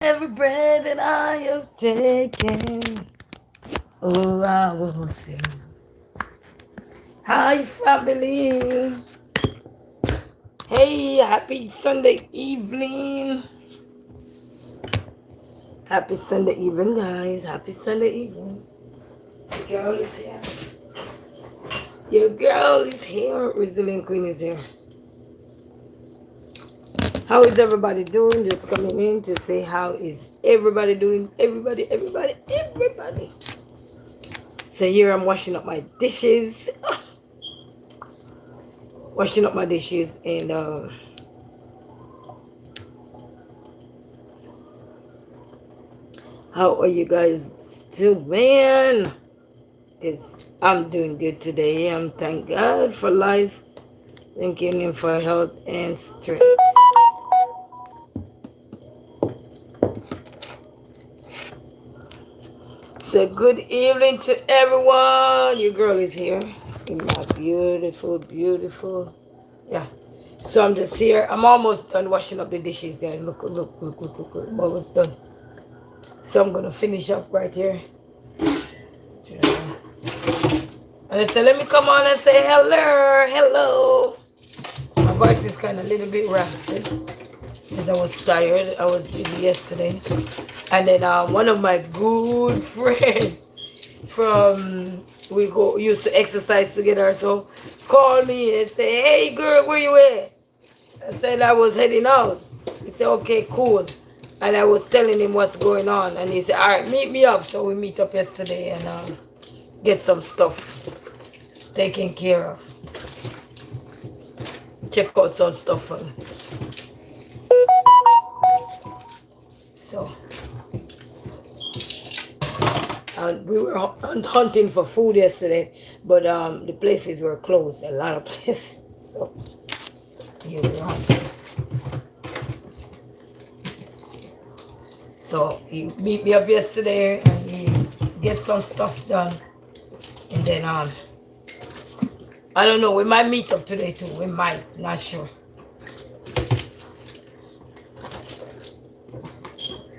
Every breath that I have taken, oh, I will sing. Hi, family. Hey, happy Sunday evening. Happy Sunday evening, guys. Happy Sunday evening. Your girl is here. Your girl is here. Resilient Queen is here. How is everybody doing? Just coming in to say how is everybody doing? Everybody. So here I'm washing up my dishes. Washing up my dishes and how are you guys doing? Because I'm doing good today. I'm thank God for life. Thanking Him for health and strength. So good evening to everyone. Your girl is here. In my beautiful. Yeah. So I'm just here. I'm almost done washing up the dishes, guys. Look. I'm almost done. So I'm gonna finish up right here. And I said, let me come on and say hello. My voice is kind of a little bit raspy because I was tired. I was busy yesterday. And then one of my good friends from, we used to exercise together, so called me and say, hey girl, where you at? I said I was heading out. He said, okay, cool. And I was telling him what's going on. And he said, all right, meet me up. So we meet up yesterday and get some stuff taken care of. Check out some stuff for me. So we were hunting for food yesterday, but the places were closed. A lot of places. So here we are. So he beat me up yesterday and he get some stuff done. And then I don't know, we might meet up today too. We might, not sure.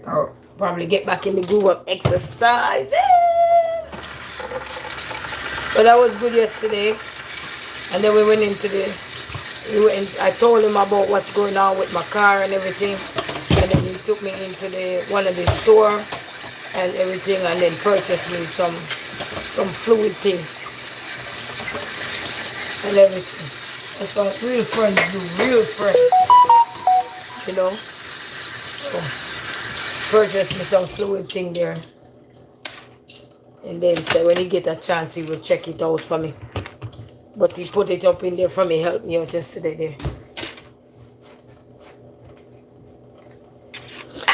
Or probably get back in the groove of exercising. But that was good yesterday. And then we went into I told him about what's going on with my car and everything. And then he took me into one of the store and everything and then purchased me some fluid thing. And everything. That's what real friends do. Real friends. You know? So, purchased me some fluid thing there. And then said when he get a chance, he will check it out for me. But he put it up in there for me, help me out yesterday there.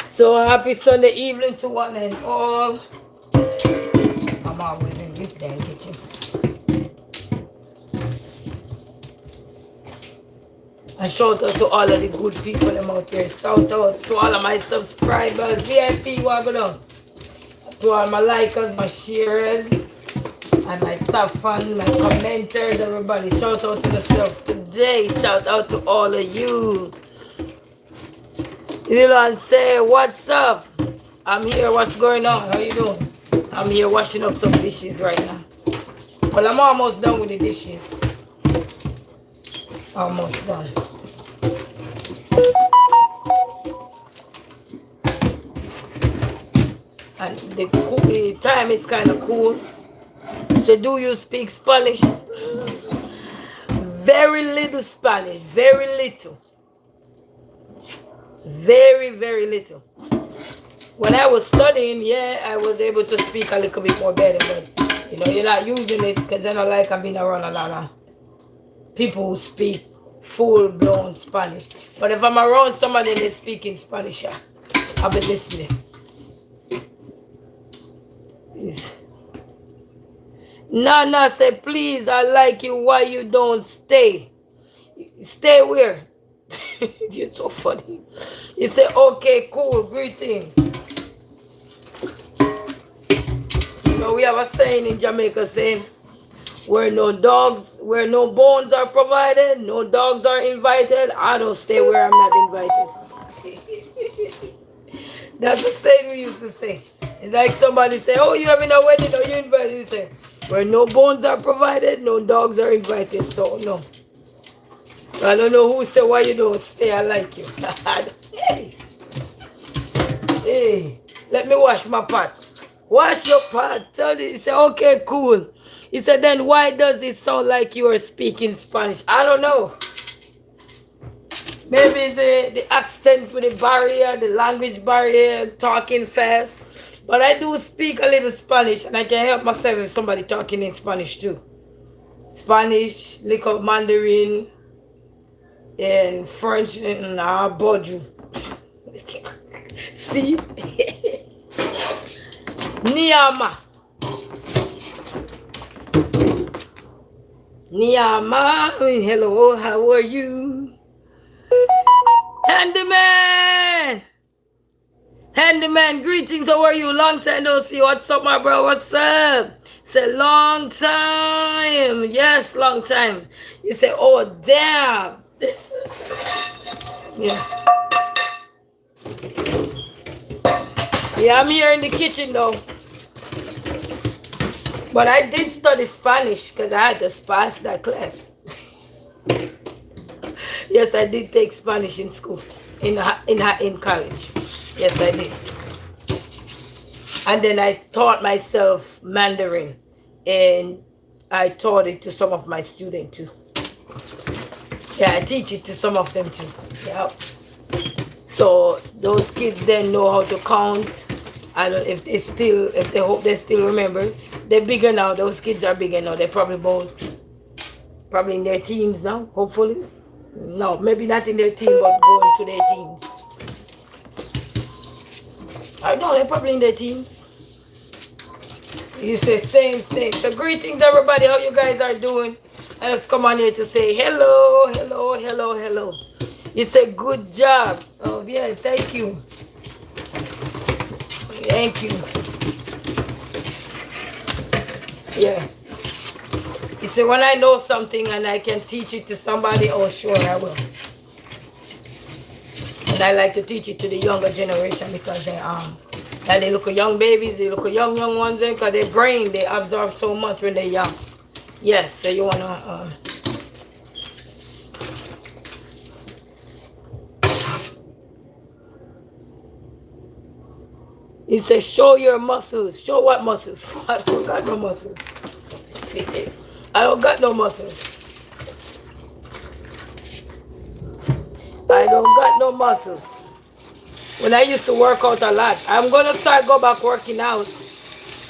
So happy Sunday evening to one and all. I'm always in this damn kitchen. And shout out to all of the good people I'm out there. Shout out to all of my subscribers, VIP, what go down. To all my likers, my sharers, and my top fans, my commenters, everybody. Shout out to yourself today. Shout out to all of you. Dylan say, what's up? I'm here, what's going on? How you doing? I'm here washing up some dishes right now. Well, I'm almost done with the dishes. Almost done. And the time is kind of cool. So do you speak Spanish? Very little Spanish. Very little. Very little. When I was studying, yeah, I was able to speak a little bit more better. But, you know, you're not using it because I don't like I've been around a lot of people who speak full-blown Spanish. But if I'm around somebody that's speaking Spanish, I'll be listening. Please. Nana said, please, I like you. Why you don't stay? Stay where? You're so funny. You say, okay, cool, greetings. So we have a saying in Jamaica saying, where no bones are provided, no dogs are invited, I don't stay where I'm not invited. That's the saying we used to say. It's like somebody say, oh, you having a wedding or you invited? You say, where no bones are provided, no dogs are invited. So, no. I don't know who said why you don't stay. I like you. Hey, hey, let me wash my pot. Wash your pot. Tell me. He said, okay, cool. He said, then why does it sound like you are speaking Spanish? I don't know. Maybe it's the accent with the barrier, the language barrier, talking fast. But I do speak a little Spanish and I can help myself if somebody talking in Spanish too. Spanish, little Mandarin, and French, and Boju. See? Niyama. Niyama. Hello, how are you? Handyman! Handyman, greetings, how are you? Long time no see. What's up, my bro? What's up? Say long time. Yes, long time. You say, oh, damn. Yeah. Yeah, I'm here in the kitchen, though. But I did study Spanish because I had to pass that class. Yes, I did take Spanish in school, in college. Yes, I did. And then I taught myself Mandarin, and I taught it to some of my students too. Yeah, I teach it to some of them too. Yeah. So those kids then know how to count. I don't if they hope they still remember. They're bigger now. Those kids are bigger now. They're probably in their teens now, hopefully. No, maybe not in their teens, but going to their teens. I know they're probably in their teens. You say same. So greetings everybody, how you guys are doing? I just come on here to say hello. You say good job. Oh yeah, thank you. Thank you. Yeah. You see, when I know something and I can teach it to somebody, oh sure I will. And I like to teach it to the younger generation because they look at young babies, they look at young ones, because their brain, they absorb so much when they're young. Yes, so you wanna you say show your muscles. Show what muscles? I don't got no muscles. I don't got no muscles. I don't got no muscles. When I used to work out a lot. I'm gonna go back working out.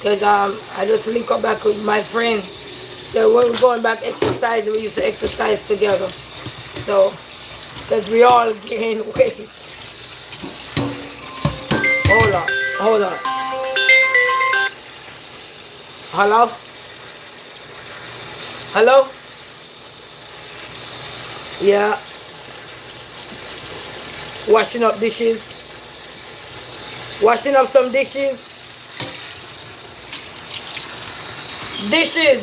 Cause I just link up back with my friend. So when we're going back exercising, we used to exercise together. So cause we all gain weight. Hold on. Hello? Yeah. Washing up dishes. Washing up some dishes.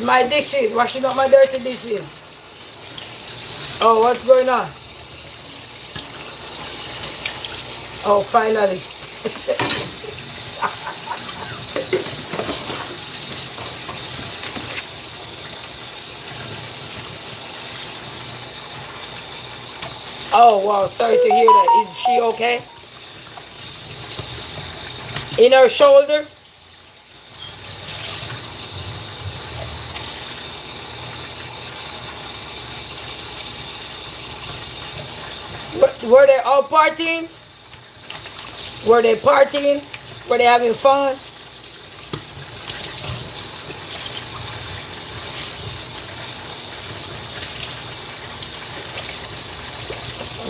My dishes. Washing up my dirty dishes. Oh, what's going on? Oh, finally. Oh, wow. Sorry to hear that. Is she okay? In her shoulder? Were they all partying? Were they partying? Were they having fun?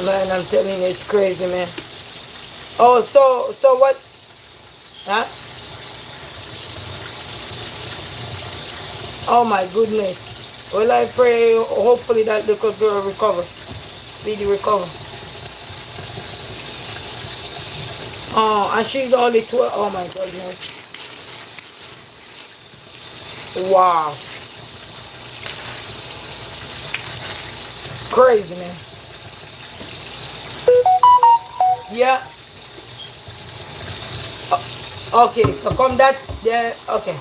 Man, I'm telling you, it's crazy, man. Oh, so what? Huh? Oh my goodness. Well, I pray hopefully that little girl recover. Speedy recover. Oh, and she's only 12. Oh my goodness. Wow. Crazy, man. Yeah. Okay, so come that there. Okay.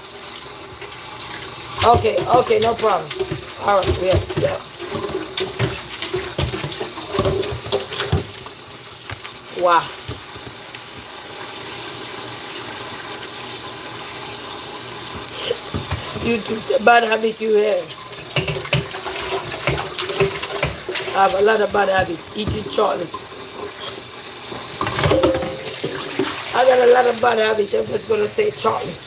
Okay, okay, no problem. All right, yeah, yeah. Wow. YouTube's a bad habit you have. I have a lot of bad habits. Eating chocolate. I got a lot of bad habits. I'm just gonna say chocolate.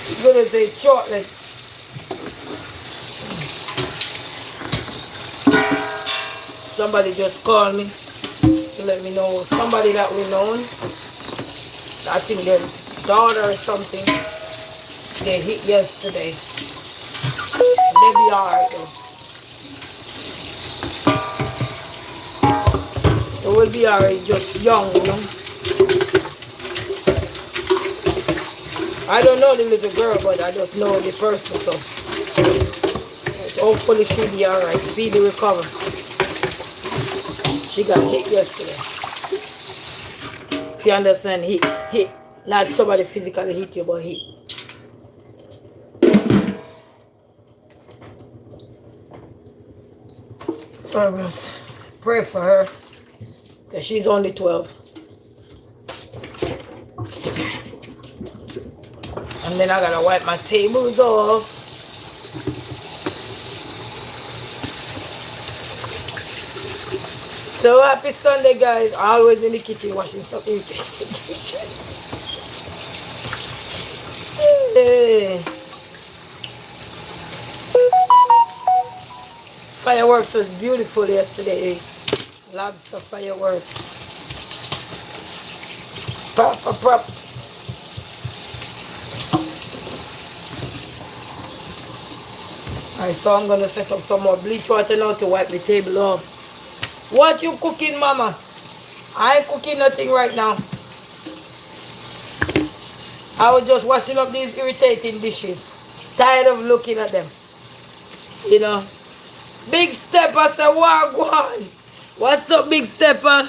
I'm gonna say chocolate. Somebody just called me to let me know somebody that we know. I think their daughter or something. They hit yesterday. They be alright though. It will be alright, just young, you know. I don't know the little girl, but I just know the person, so hopefully she'll be alright. Speedy recover. She got hit yesterday. If you understand, hit. Not somebody physically hit you, but hit. So just pray for her, because she's only 12. And then I gotta wipe my tables off. So happy Sunday, guys. Always in the kitchen washing something. Hey. Fireworks was beautiful yesterday. Lots of fireworks. Pop, pop, pop. Alright, so I'm gonna set up some more bleach water now to wipe the table off. What you cooking, mama? I ain't cooking nothing right now. I was just washing up these irritating dishes. Tired of looking at them. You know. Big Stepper say, wagwan. What's up, Big Stepper?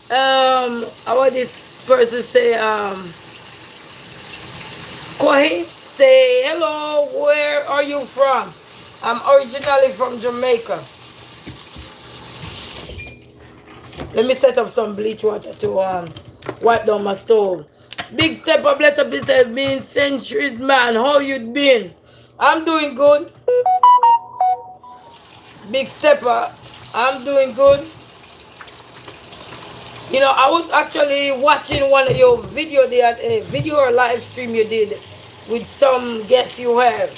How would this person say, Kohi, say, hello, where are you from? I'm originally from Jamaica. Let me set up some bleach water to wipe down my stove. Big Stepper, bless up yourself, been centuries, man. How you been? I'm doing good. Big Stepper, I'm doing good. You know, I was actually watching one of your video there, a video or live stream you did with some guests you have.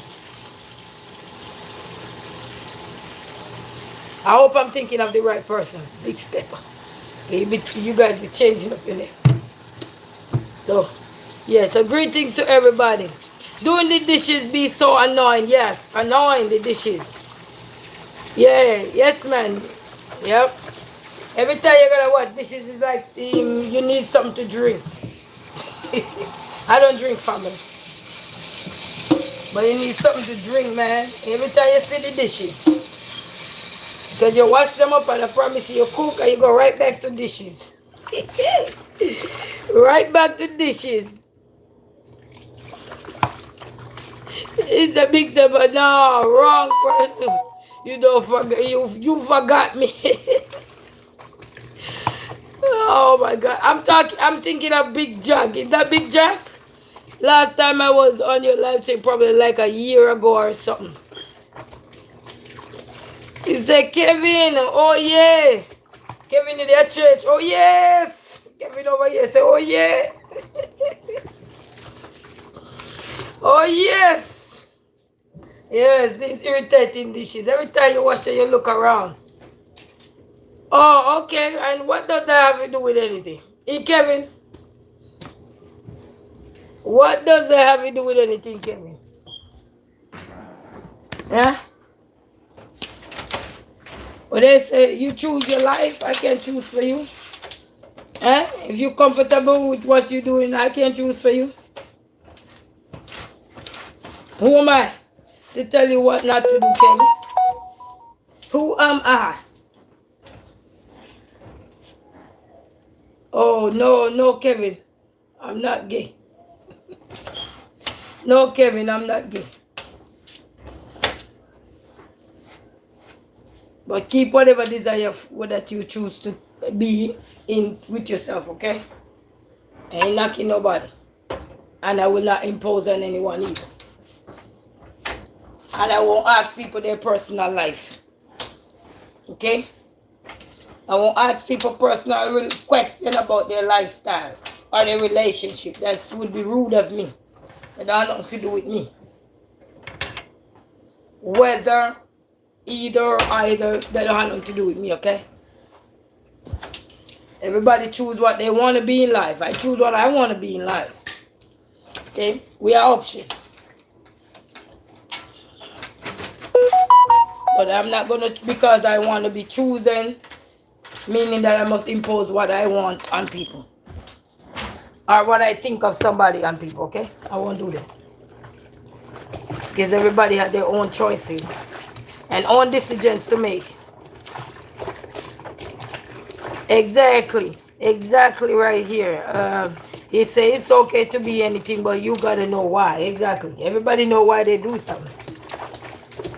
I hope I'm thinking of the right person. Big Stepper. You guys are changing up in there. So, yeah, so greetings to everybody. Doing the dishes be so annoying. Yes, annoying the dishes. Yeah, yes, man. Yep. Every time you're gonna watch dishes, is like you need something to drink. I don't drink, family. But you need something to drink, man. Every time you see the dishes. Because you wash them up and I promise you cook and you go right back to dishes. Right back to dishes. It's a big step, but no, wrong person. You don't forget, you forgot me. Oh my God, I'm thinking of Big Jack. Is that Big Jack? Last time I was on your live stream, probably like a year ago or something. He said, Kevin, oh yeah. Kevin in their church, oh yes. Kevin over here say, oh yeah. Oh yes. Yes, these irritating dishes. Every time you wash it, you look around. Oh, okay. And what does that have to do with anything? Hey, Kevin. What does that have to do with anything, Kevin? Yeah? Well, they say you choose your life, I can choose for you. Eh? If you're comfortable with what you're doing, I can choose for you. Who am I to tell you what not to do, Kevin? Who am I? Oh, no, no, Kevin. I'm not gay. No, Kevin, I'm not gay. But keep whatever desire that you choose to be in with yourself, okay? I ain't knocking nobody. And I will not impose on anyone either. And I won't ask people their personal life. Okay? I won't ask people personal question about their lifestyle or their relationship. That would be rude of me. It has nothing to do with me. Whether, either, that don't have nothing to do with me, okay? Everybody choose what they want to be in life. I choose what I want to be in life. Okay? We are options. But I'm not going to, because I want to be chosen, meaning that I must impose what I want on people. Or what I think of somebody on people, okay? I won't do that. Because everybody has their own choices and own decisions to make. Exactly. Exactly right here. He says it's okay to be anything, but you got to know why. Exactly. Everybody know why they do something.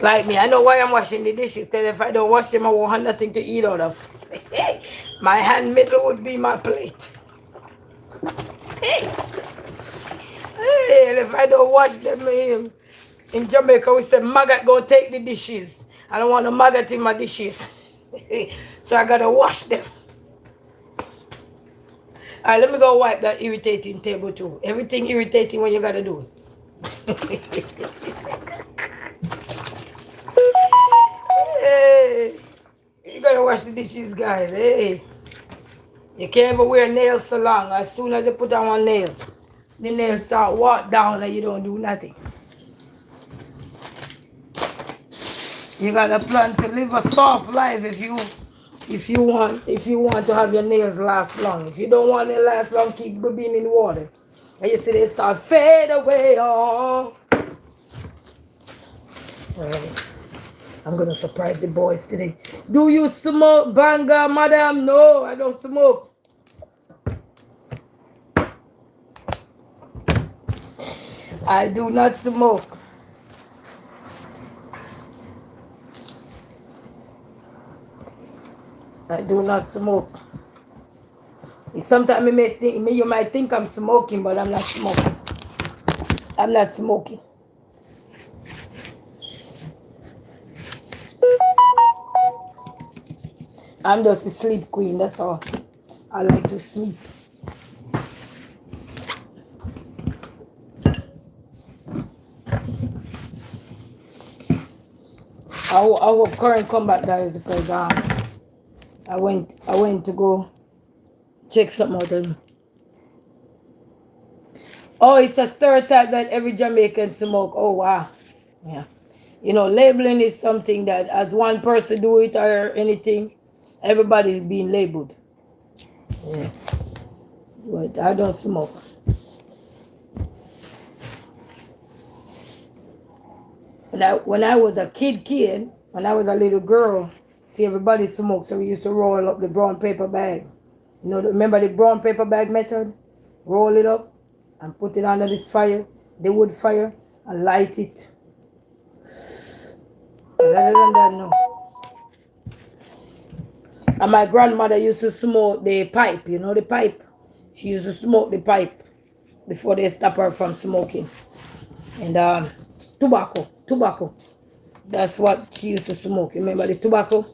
Like me, I know why I'm washing the dishes. Because if I don't wash them, I won't have nothing to eat out of. My hand middle would be my plate. And if I don't wash them, in Jamaica, we say maggot go take the dishes. I don't want a maggot in my dishes. So I gotta wash them. Alright, let me go wipe that irritating table too. Everything irritating when you gotta do it. Hey, you gotta wash the dishes, guys. Hey, you can't ever wear nails so long. As soon as you put on one nail, the nails start walk down and you don't do nothing. You gotta plan to live a soft life if you want to have your nails last long. If you don't want it last long, keep being in water. And you see they start fade away. Oh. Alright. I'm gonna surprise the boys today. Do you smoke, Banga, madam? No, I don't smoke. I do not smoke. I do not smoke. Sometimes you might think I'm smoking, but I'm not smoking. I'm not smoking. I'm just a sleep queen, that's all. I like to sleep. I will current come back, guys, because I went to go check something out. Oh, it's a stereotype that every Jamaican smoke. Oh wow. Yeah. You know, labeling is something that as one person do it or anything, everybody is being labeled. Yeah. But I don't smoke. When I was a kid, when I was a little girl, see everybody smoke, so we used to roll up the brown paper bag. You know, remember the brown paper bag method? Roll it up and put it under this fire, the wood fire, and light it. But other than that, no. And my grandmother used to smoke the pipe, you know the pipe? She used to smoke the pipe before they stop her from smoking. And tobacco. That's what she used to smoke. Remember the tobacco?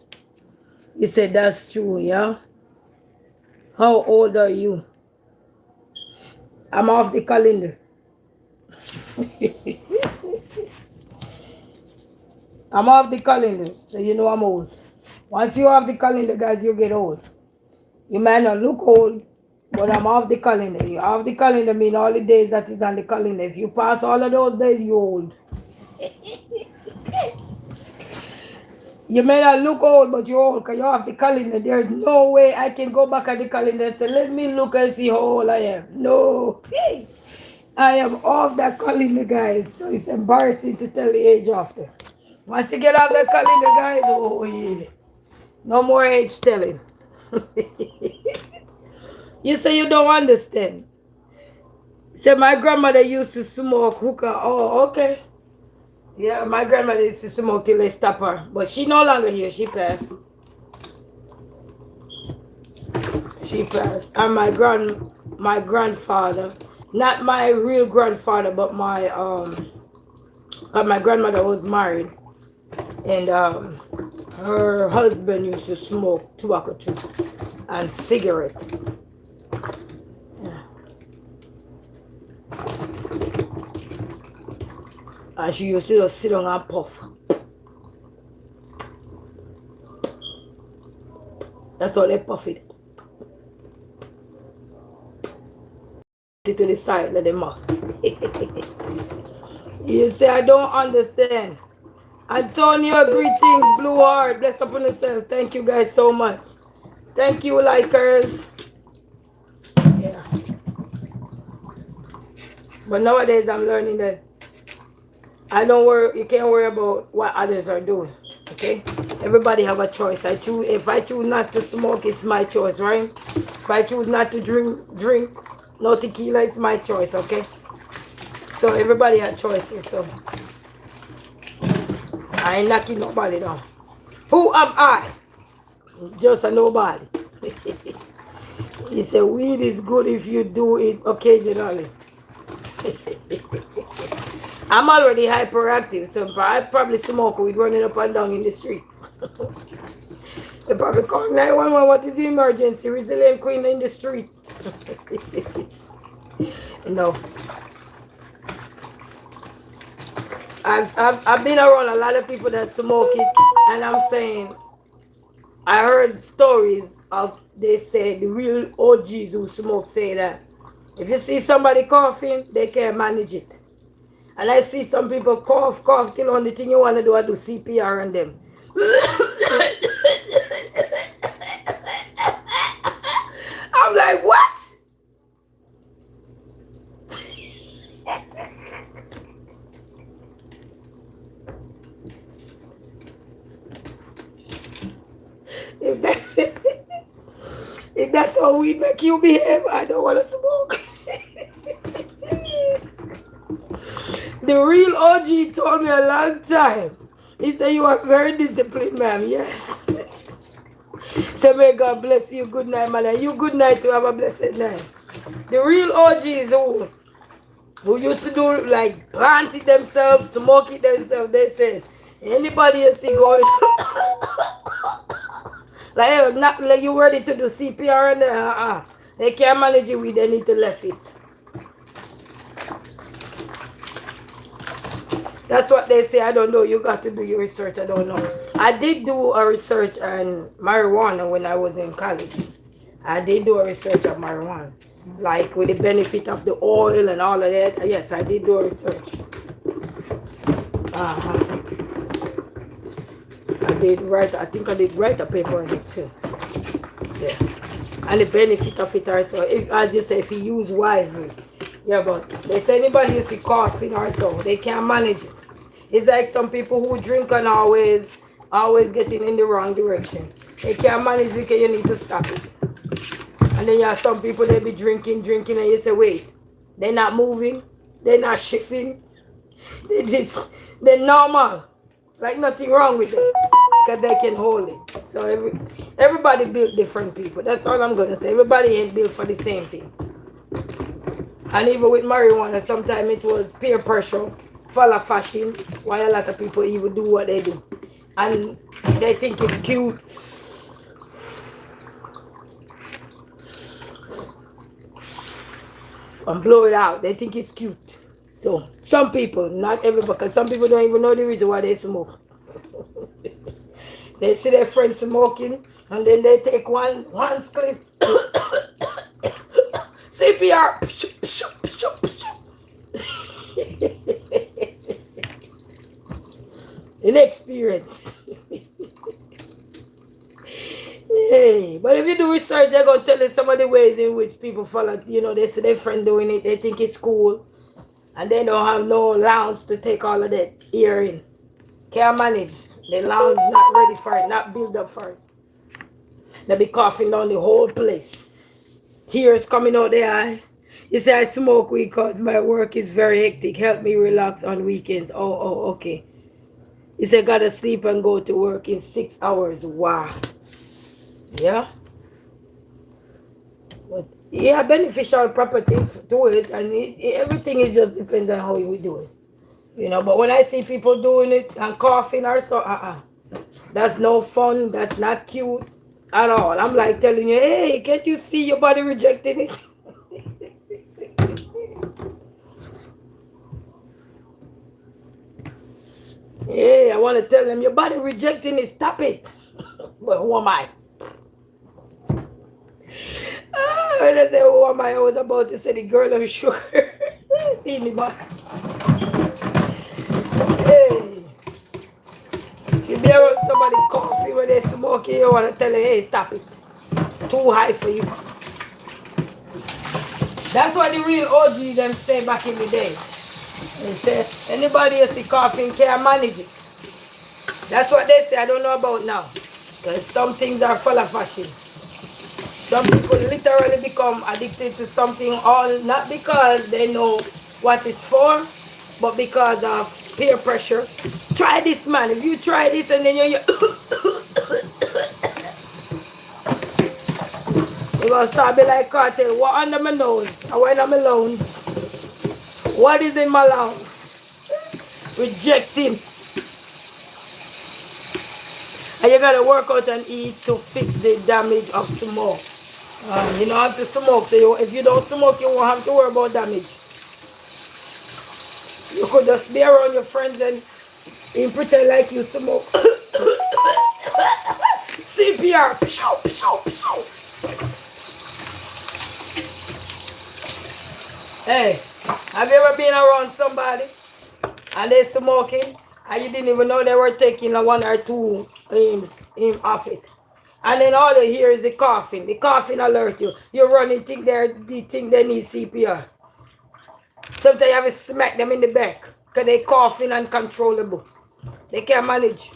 You said that's true, yeah? How old are you? I'm off the calendar. I'm off the calendar, so you know I'm old. Once you're off the calendar, guys, you get old. You might not look old, but I'm off the calendar. You're off the calendar mean all the days that is on the calendar. If you pass all of those days, you're old. You may not look old, but you're old because you're off the calendar. There's no way I can go back at the calendar and say, let me look and see how old I am. No. I am off that calendar, guys. So it's embarrassing to tell the age after. Once you get off the calendar, guys, oh yeah. No more age telling. You say you don't understand. Say my grandmother used to smoke hookah. Oh, okay. Yeah, my grandmother used to smoke till they stop her. But she no longer here. She passed. She passed. And my grandfather, not my real grandfather, but my 'cause my grandmother was married, and her husband used to smoke tobacco too and cigarette. Yeah. And she used to just sit down and puff. That's all they puff it. To the side of the mouth. You say I don't understand. Antonio, greetings, Blue Heart. Bless upon yourself. Thank you guys so much. Thank you, likers. Yeah. But nowadays I'm learning that I don't worry. You can't worry about what others are doing. Okay. Everybody have a choice. If I choose not to smoke, it's my choice, right? If I choose not to drink no tequila, it's my choice. Okay. So everybody has choices. So I ain't knocking nobody down. Who am I? Just a nobody. He said weed is good if you do it occasionally. I'm already hyperactive, so I probably smoke weed running up and down in the street. They probably call 911. What is the emergency? Resilient Queen in the street. No. I've been around a lot of people that smoke it, and I'm saying I heard stories of, they say the real OGs who smoke say that if you see somebody coughing, they can't manage it. And I see some people cough till only thing you want to do is do CPR on them. I'm like, what? If that's how we make you behave, I don't want to smoke. The real OG told me a long time. He said, you are very disciplined, ma'am. Yes. So may God bless you. Good night, man. And you good night to have a blessed night. The real OGs who used to do like plant it themselves, smoke it themselves, they said, anybody you see going like, not like you ready to do CPR and they can't manage it with, they need to left it. That's what they say. I don't know. You got to do your research. I don't know. I did do a research on marijuana when I was in college. I did do a research on marijuana. Like with the benefit of the oil and all of that. Yes, I did do a research. I think I did write a paper on it too. Yeah. And the benefit of it also, as you say, if you use wisely. Yeah, but they say anybody you see coughing or so, they can't manage it. It's like some people who drink and always getting in the wrong direction. They can't manage it because you need to stop it. And then you have some people, they be drinking, and you say, wait, they're not moving, they're not shifting, they're normal. Like nothing wrong with them because they can hold it. So everybody built different people. That's all I'm going to say. Everybody ain't built for the same thing. And even with marijuana, sometimes it was peer pressure, follow fashion, why a lot of people even do what they do. And they think it's cute. And blow it out. They think it's cute. So, some people, not everybody, because some people don't even know the reason why they smoke. They see their friends smoking, and then they take one clip. CPR. Inexperience. Hey, but if you do research, they're going to tell you some of the ways in which people follow. You know, they see their friend doing it, they think it's cool. And they don't have no allowance to take all of that ear in. Can't manage. The allowance not ready for it, not built up for it. They be coughing down the whole place. Tears coming out the eye. You say I smoke weed because my work is very hectic. Help me relax on weekends. Okay. You say gotta sleep and go to work in 6 hours. Wow. Yeah. But yeah, beneficial properties to it, and everything is just depends on how you do it. But when I see people doing it and coughing or so, that's no fun. That's not cute at all. I'm like telling you, hey, can't you see your body rejecting it? Yeah, I want to tell them your body rejecting it. Stop it. But who am I? When I say who am I was about to say the girl of sugar. In the back. Hey, if you be around somebody coughing when they smoking, you want to tell them, hey, stop it. Too high for you. That's what the real OG them say back in the day. They say anybody else coughing can't manage it. That's what they say. I don't know about now. Because some things are full of fashion. Some people literally become addicted to something all not because they know what it's for, but because of peer pressure. Try this, man. If you try this and then you're gonna start be like Cartel. What under my nose? I went on my lungs. What is in my lungs? Rejecting. And you gotta work out and eat to fix the damage of smoke. You don't have to smoke, so if you don't smoke, you won't have to worry about damage. You could just be around your friends and pretend like you smoke. CPR. Pshow, pshow, pshow. Hey, have you ever been around somebody and they smoking and you didn't even know they were taking a one or two off it? And then all you hear is the coughing. The coughing alert you. You run and think they need CPR. Sometimes you have to smack them in the back because they coughing uncontrollable. They can't manage.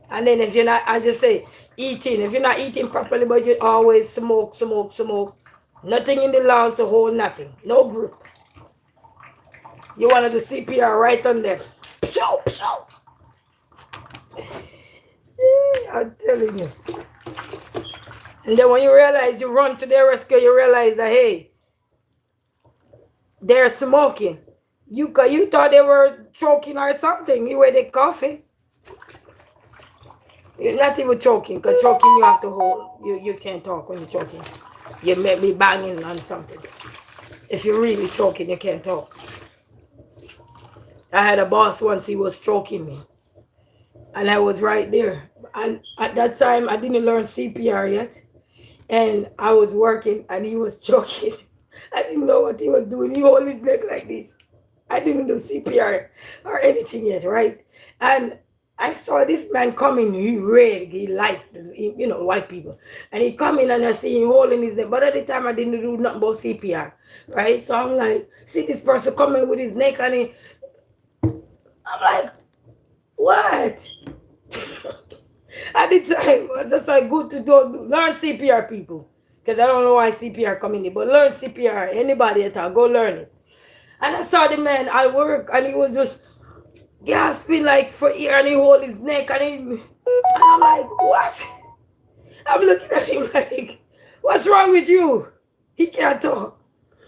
And then if you're not, as you say, eating, if you're not eating properly, but you always smoke, nothing in the lungs to hold nothing. No grip. You want to do CPR right on them. Pshow, pshow. I'm telling you. And then when you realize you run to their rescue, you realize that, hey, they're smoking. You thought they were choking or something. You were they coughing. You're not even choking, because choking you have to hold. You can't talk when you're choking. You may be banging on something. If you're really choking, you can't talk. I had a boss once, he was choking me. And I was right there. And at that time, I didn't learn CPR yet. And I was working and he was choking. I didn't know what he was doing. He held his neck like this. I didn't do CPR or anything yet, right? And I saw this man coming. He red, he light, white people. And he come in and I see him holding his neck. But at the time, I didn't do nothing about CPR, right? So I'm like, see this person coming with his neck and I'm like, what? At the time, that's like good to learn CPR, people. Because I don't know why CPR come in, but learn CPR. Anybody at all, go learn it. And I saw the man at work, and he was just gasping like for air, and he hold his neck, and I'm like, what? I'm looking at him like, what's wrong with you? He can't talk.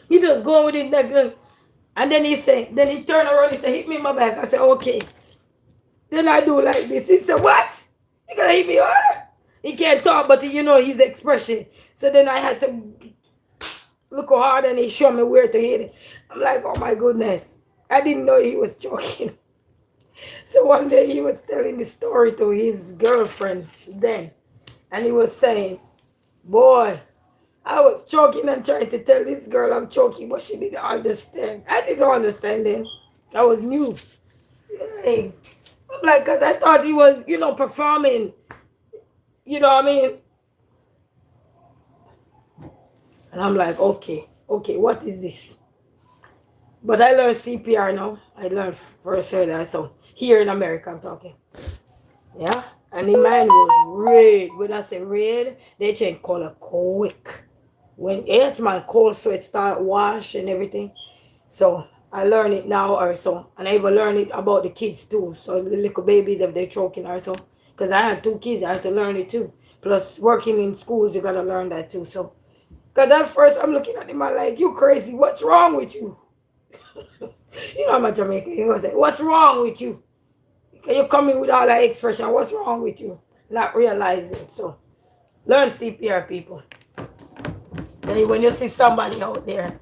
He just go with his neck, and then he turned around, he said, hit me in my back. I said, okay. Then I do like this. He said, what? You gonna hit me harder? He can't talk, but his expression. So then I had to look hard and he showed me where to hit it. I'm like, oh my goodness. I didn't know he was choking. So one day he was telling the story to his girlfriend then. And he was saying, boy, I was choking and trying to tell this girl I'm choking, but she didn't understand. I didn't understand then. I was new. Hey. I'm like, because I thought he was, performing. You know what I mean? And I'm like, okay, what is this? But I learned CPR now. I learned first aid. So here in America, I'm talking. Yeah? And the man was red. When I say red, they change color quick. When yes, my cold sweat start wash and everything. So I learn it now or so, and I even learn it about the kids too. So the little babies if they're choking or so, because I had two kids, I had to learn it too. Plus working in schools, you gotta learn that too. So, because at first I'm looking at him, I'm like, "You crazy? What's wrong with you?" You know I'm a Jamaican. He was like, "What's wrong with you? You coming with all that expression? What's wrong with you?" Not realizing. So learn CPR, people. And when you see somebody out there,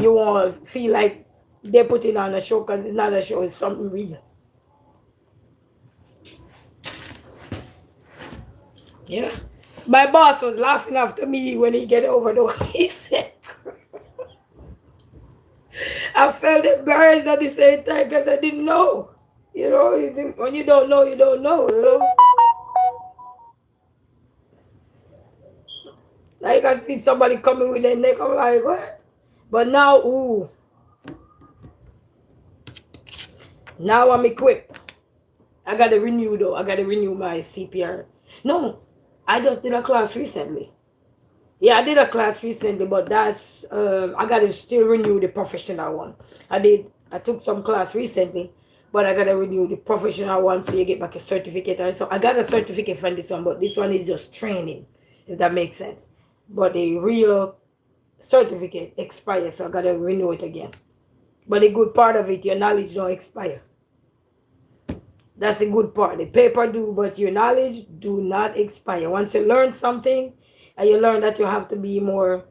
you won't feel like they're putting on a show because it's not a show, it's something real. Yeah. My boss was laughing after me when he get over the he said I felt embarrassed at the same time because I didn't know. You know, when you don't know, you don't know, you know. Like I see somebody coming with their neck, I'm like, what? But now, ooh, now I'm equipped. I gotta renew though. I gotta renew my CPR. No, I just did a class recently. Yeah, I did a class recently, but that's I gotta still renew the professional one. I took some class recently, but I gotta renew the professional one so you get back a certificate. And so I got a certificate from this one, but this one is just training, if that makes sense. But the real certificate expires, so I gotta renew it again. But the good part of it, your knowledge don't expire. That's the good part. The paper do, but your knowledge do not expire. Once you learn something, and you learn that you have to be more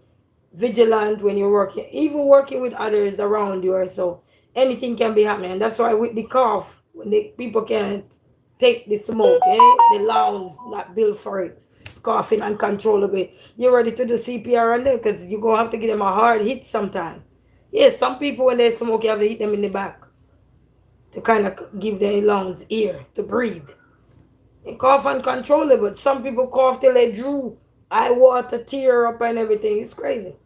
vigilant when you're working, even working with others around you or so, anything can be happening. And that's why with the cough, when the people can't take the smoke, the lungs not built for it, coughing uncontrollably, you're ready to do CPR on them because you're going to have to give them a hard hit sometime. Yes, some people when they smoke, you have to hit them in the back to kind of give their lungs air to breathe. They cough uncontrollable, but some people cough till they drew eye water, tear up and everything. It's crazy.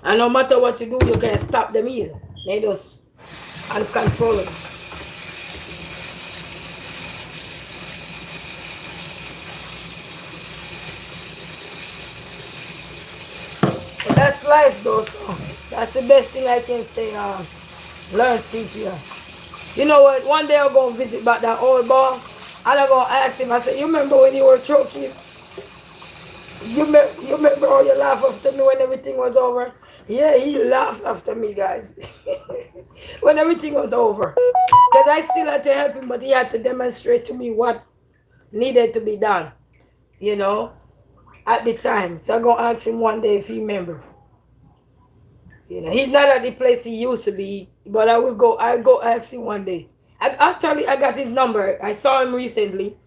And no matter what you do, you can't stop them either. They just uncontrollable. But that's life though, so that's the best thing I can say. Learn CPR. You know what? One day I'll go visit back that old boss and I'm going to ask him, I said, you remember when you were choking? You remember how you laughed after me when everything was over? Yeah, he laughed after me, guys. When everything was over. Because I still had to help him, but he had to demonstrate to me what needed to be done, you know, at the time. So I'm going to ask him one day if he remember. You know, he's not at the place he used to be, but I'll go ask him one day. I got his number. I saw him recently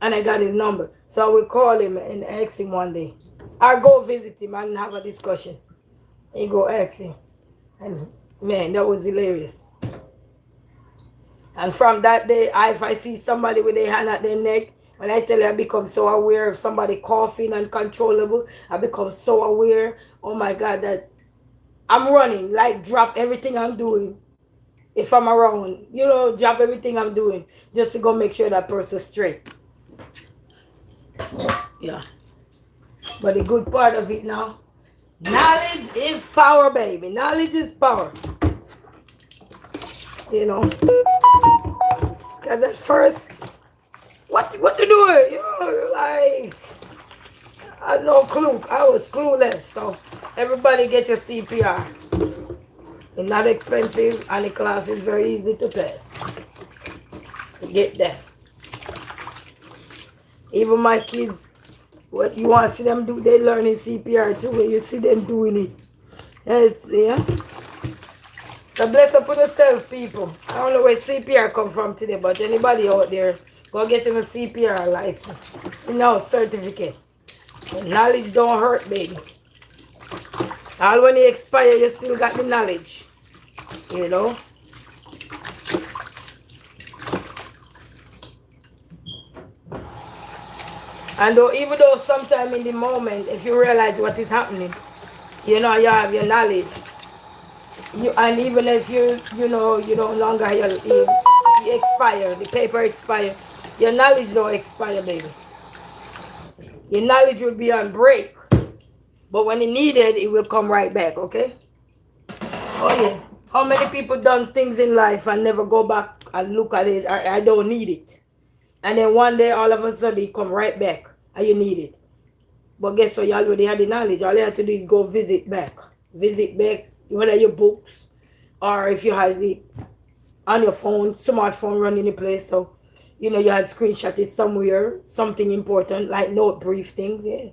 and I got his number. So I will call him and ask him one day. I'll go visit him and have a discussion. And go ask him. And man, that was hilarious. And from that day, if I see somebody with their hand at their neck, when I tell you I become so aware of somebody coughing uncontrollable, I become so aware, oh my God, that I'm running, like drop everything I'm doing. If I'm around, you know, drop everything I'm doing just to go make sure that person's straight. Yeah. But the good part of it now, knowledge is power, baby. Knowledge is power. You know. Because at first, what you doing? You know, like, I had no clue. I was clueless. So everybody get your CPR. It's not expensive and the class is very easy to pass. To get that. Even my kids, what you want to see them do, they learning CPR too when you see them doing it. Yes, yeah. So bless up on yourself, people. I don't know where CPR come from today, but anybody out there, go get him a CPR license. You know, certificate. Knowledge don't hurt, baby. All when it expire, you still got the knowledge. You know? And though, even though sometime in the moment, if you realize what is happening, you know, you have your knowledge. And even if you know, you no longer, you expire, the paper expire, Your knowledge don't expire, baby. Your knowledge will be on break. But when it needed, it will come right back, okay? Oh yeah. How many people done things in life and never go back and look at it? I don't need it. And then one day, all of a sudden, it come right back and you need it. But guess what? You already had the knowledge. All you have to do is go visit back. Visit back, whether your books or if you had it on your phone, smartphone running the place. So, you know, you had screenshot it somewhere, something important, like note brief things, yeah.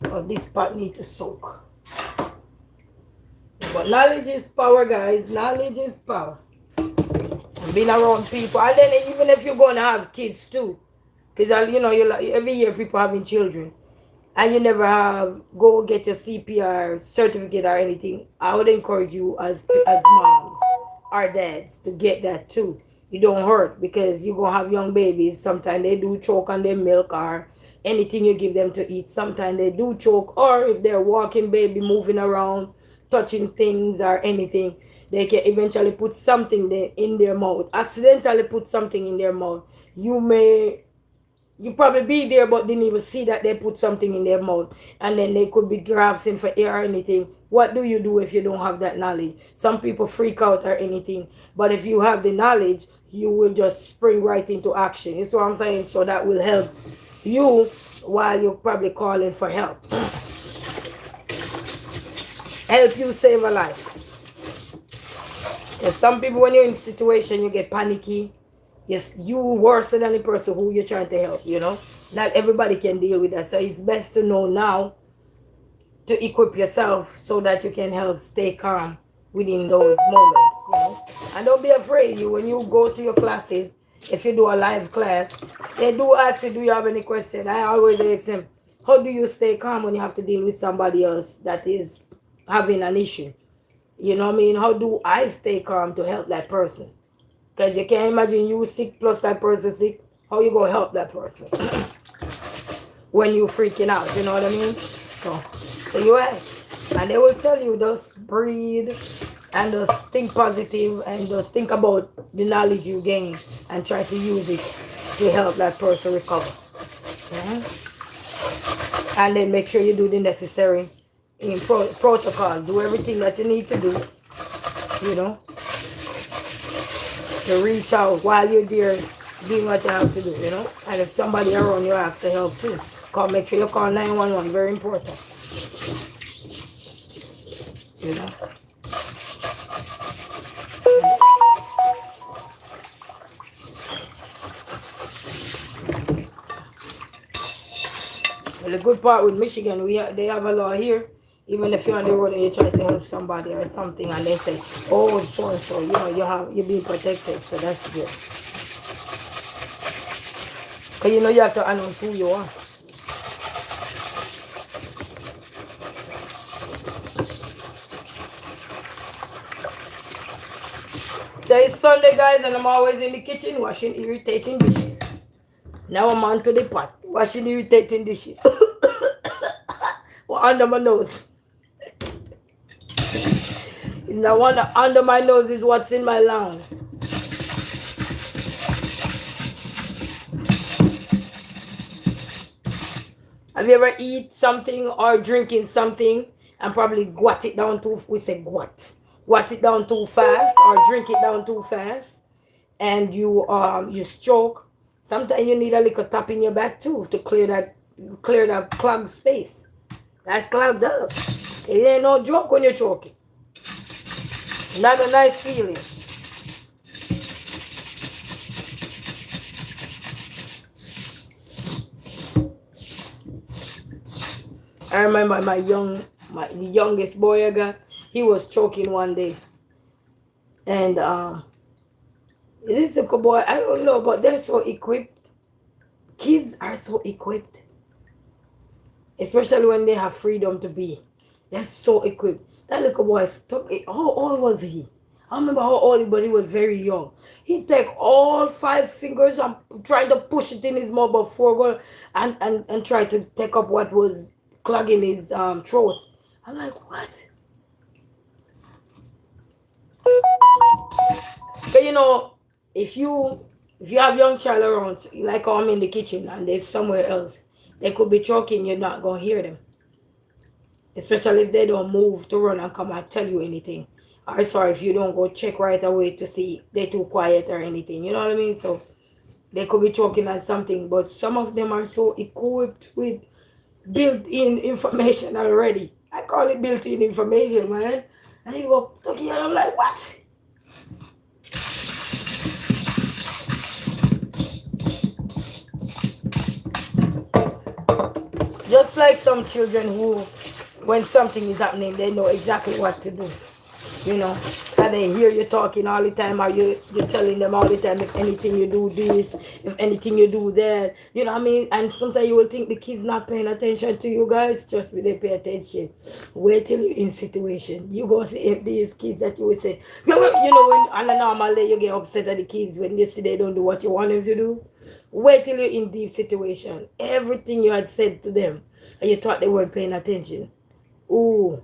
Oh, this pot need to soak. But knowledge is power, guys. Knowledge is power. And being around people. And then even if you're going to have kids too. Because, you know, every year people having children. And you never have, go get your CPR certificate or anything. I would encourage you as moms or dads to get that too. You don't hurt because you're going to have young babies. Sometimes they do choke on their milk or anything you give them to eat. Sometimes they do choke, or if they're walking baby, moving around, touching things or anything, they can eventually put something in their mouth, accidentally put something in their mouth. You probably be there but didn't even see that they put something in their mouth, and then they could be grasping for air or anything. What do you do if you don't have that knowledge? Some people freak out or anything, but if you have the knowledge, you will just spring right into action. You see what I'm saying? So that will help you while you're probably calling for help. Help you save a life. And some people, when you're in a situation, you get panicky. Yes, you worse than the person who you're trying to help, you know. Not everybody can deal with that. So it's best to know now to equip yourself so that you can help stay calm within those moments, you know. And don't be afraid. When you go to your classes, if you do a live class, they do ask you, do you have any question? I always ask them, how do you stay calm when you have to deal with somebody else that is having an issue? You know what I mean? How do I stay calm to help that person? Because you can't imagine you sick plus that person sick. How you going to help that person? When you freaking out, you know what I mean? So you ask. And they will tell you, just breathe and just think positive and just think about the knowledge you gain and try to use it to help that person recover. And then make sure you do the necessary in protocol. Do everything that you need to do, you know, to reach out while you're there doing what you have to do, you know. And if somebody around you asks for help too, make sure you call 911, very important, you know. Well, the good part with Michigan, they have a law here. Even if you're on the road and you try to help somebody or something, and they say, "Oh, it's so and so," you know, you're being protected, so that's good. Cause you know you have to announce who you are. So it's Sunday, guys, and I'm always in the kitchen washing irritating dishes. Now I'm on to the pot, washing irritating dishes. Well, under my nose. It's the one that under my nose is what's in my lungs. Have you ever eat something or drinking something and probably guat it down too? We say guat it down too fast or drink it down too fast, and you stroke. Sometimes you need a little tap in your back too to clear that clogged space. That clogged up. It ain't no joke when you're choking. Not a nice feeling. I remember the youngest boy I got, he was choking one day. And this little boy, I don't know, but they're so equipped. Kids are so equipped. Especially when they have freedom to be. They're so equipped. That little boy stuck it. How old was he? I don't remember how old he was, but he was very young. He take all 5 fingers and try to push it in his mouth before and try to take up what was clogging his throat. I'm like, what? But you know, If you have young child around, like I'm in the kitchen and they're somewhere else, they could be choking, you're not gonna hear them. Especially if they don't move to run and come and tell you anything. Or sorry, if you don't go check right away to see they're too quiet or anything. You know what I mean? So they could be choking at something, but some of them are so equipped with built-in information already. I call it built-in information, man. And you go talking, and I'm like, what? Just like some children who, when something is happening, they know exactly what to do. You know, and they hear you talking all the time, or you're telling them all the time, if anything you do this, if anything you do that, you know what I mean? And sometimes you will think the kids not paying attention to you guys. Trust me, they pay attention. Wait till you're in situation. You go see if these kids that you would say, you know, when on a normal day you get upset at the kids when you see they don't do what you want them to do. Wait till you're in deep situation. Everything you had said to them and you thought they weren't paying attention. Ooh,